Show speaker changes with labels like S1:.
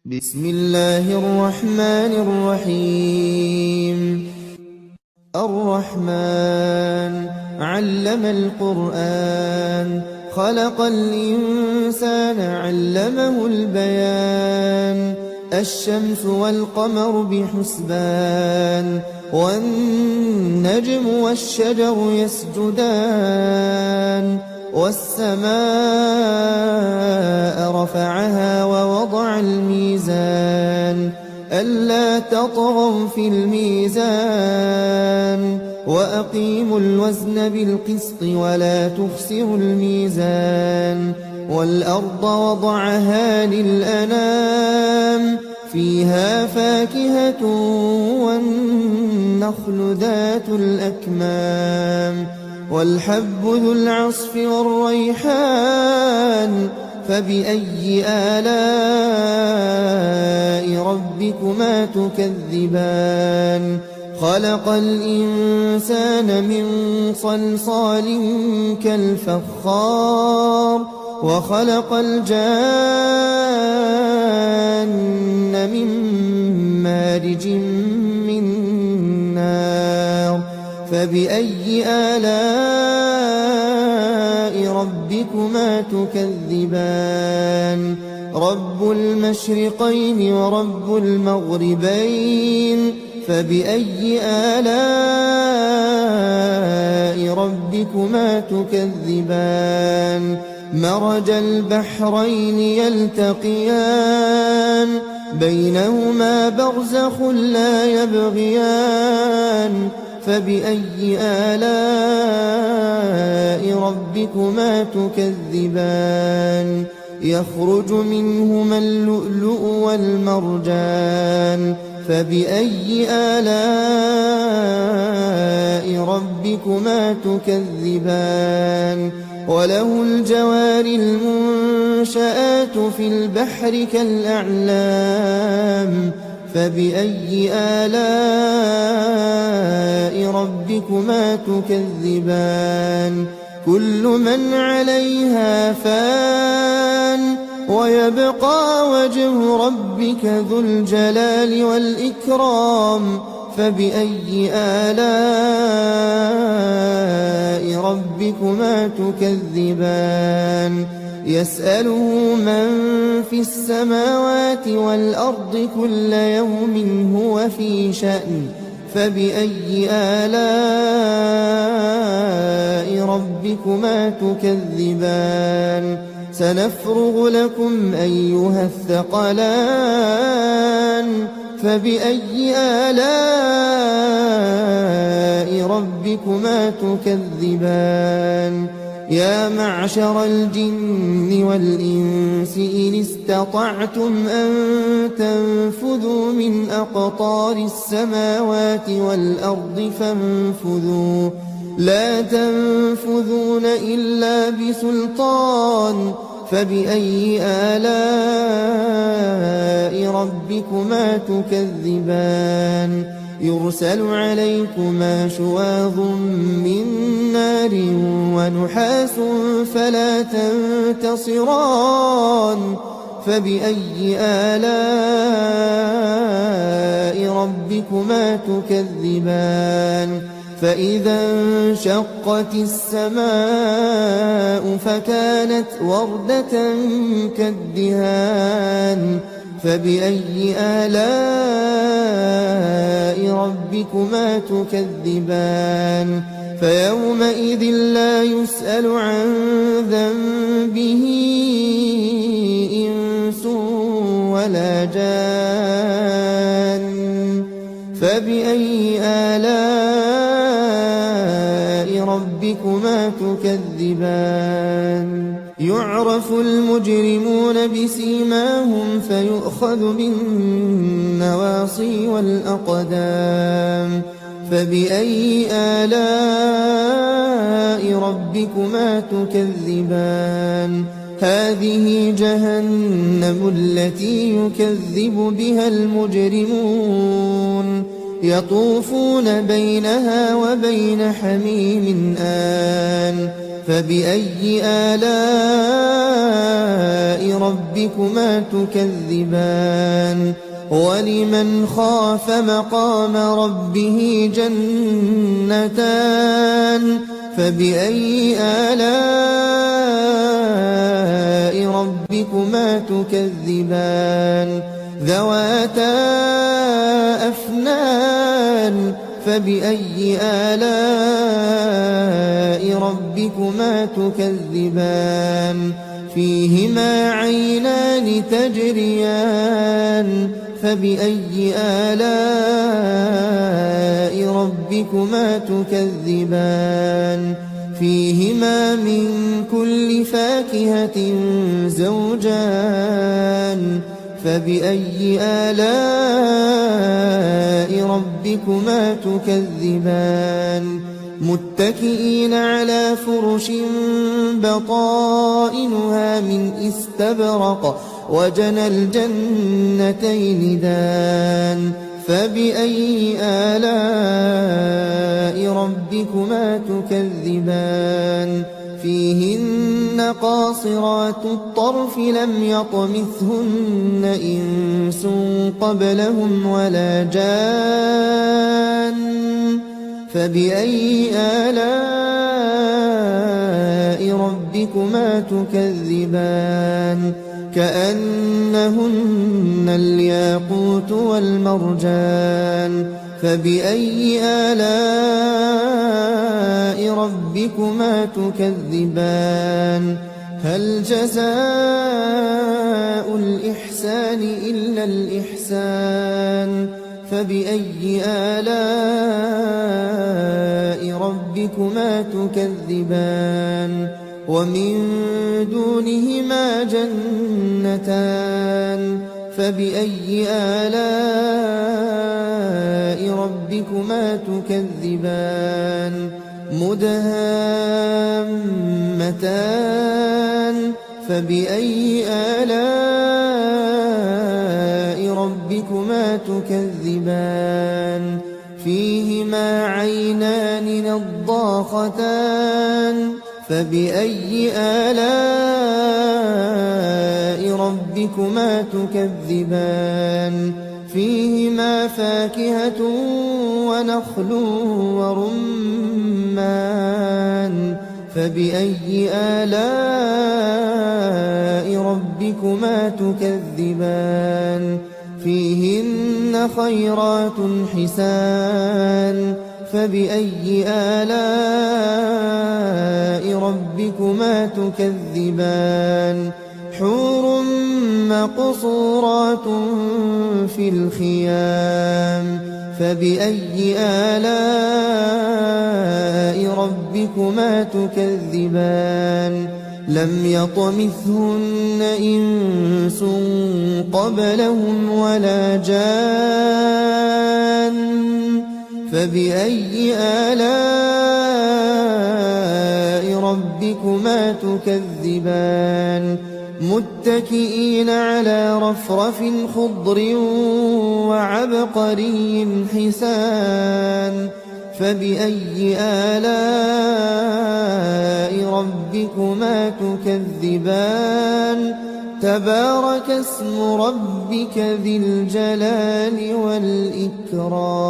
S1: بسم الله الرحمن الرحيم. الرحمن علم القرآن، خلق الإنسان علمه البيان. الشمس والقمر بحسبان، والنجم والشجر يسجدان. والسماء رفعها ووضع الميزان، ألا تطغوا في الميزان. وأقيموا الوزن بالقسط ولا تخسروا الميزان. والأرض وضعها للأنام، فيها فاكهة والنخل ذات الأكمام. والحب ذو العصف والريحان، فبأي آلاء ربكما تكذبان. خلق الإنسان من صلصال كالفخار، وخلق الجان من مارج من نار. فبأي آلاء ربكما تكذبان. رب المشرقين ورب المغربين، فبأي آلاء ربكما تكذبان. مرج البحرين يلتقيان، بينهما برزخ لا يبغيان. فبأي آلاء ربكما تكذبان. يخرج منهما اللؤلؤ والمرجان، فبأي آلاء ربكما تكذبان. وله الجوار المنشآت في البحر كالأعلام، فبأي آلاء ربكما تكذبان. كل من عليها فان، ويبقى وجه ربك ذو الجلال والإكرام. فبأي آلاء ربكما تكذبان. يسأله من في السماوات والأرض كل يوم هو في شأن. فبأي آلاء ربكما تكذبان. سنفرغ لكم أيها الثقلان. فبأي آلاء ربكما تكذبان. يا معشر الجن والإنس إن استطعتم أن تنفذوا من أقطار السماوات والأرض فانفذوا، لا تنفذون إلا بسلطان. فبأي آلاء ربكما تكذبان. يرسل عليكما شواظ من نار ونحاس فلا تنتصران. فبأي آلاء ربكما تكذبان. فإذا انشقت السماء فكانت وردة كالدهان. فبأي آلاء ربكما تكذبان. فيومئذ لا يسأل عن ذنبه إنس ولا جان. فبأي آلاء ربكما تكذبان. يعرف المجرمون بسيماهم فيؤخذ بالنواصي والأقدام. فبأي آلاء ربكما تكذبان. هذه جهنم التي يكذب بها المجرمون، يطوفون بينها وبين حميم آن. فبأي آلاء ربكما تكذبان ولمن خاف مقام ربه جنتان فبأي آلاء ربكما تكذبان ذواتا أفنان فبأي آلاء ربكما تكذبان فيهما عينان تجريان فبأي آلاء ربكما تكذبان فيهما من كل فاكهة زوجان فبأي آلاء ربكما تكذبان متكئين على فرش بطائنها من استبرق وجنى الجنتين دان فبأي آلاء ربكما تكذبان فيهن قاصرات الطرف لم يطمثهن إنس قبلهم ولا جان فبأي آلاء ربكما تكذبان كأنهن الياقوت والمرجان فبأي آلاء ربكما تكذبان هل جزاء الإحسان إلا الإحسان فبأي آلاء ربكما تكذبان ومن دونهما جنتان فبأي آلاء ربكما تكذبان مدهامتان فبأي آلاء ربكما تكذبان فيهما عينان نضاختان فبأي آلاء ربكما تكذبان فيهما فاكهة ونخل ورمان فبأي آلاء ربكما تكذبان فيهن خيرات حسان فبأي آلاء ربكما تكذبان حور مقصورات في الخيام فبأي آلاء ربكما تكذبان لم يطمثهن إنس قبلهم ولا جان فبأي آلاء ربكما تكذبان متكئين على رفرف خضر وعبقري حسان فبأي آلاء ربكما تكذبان تبارك اسم ربك ذي الجلال والإكرام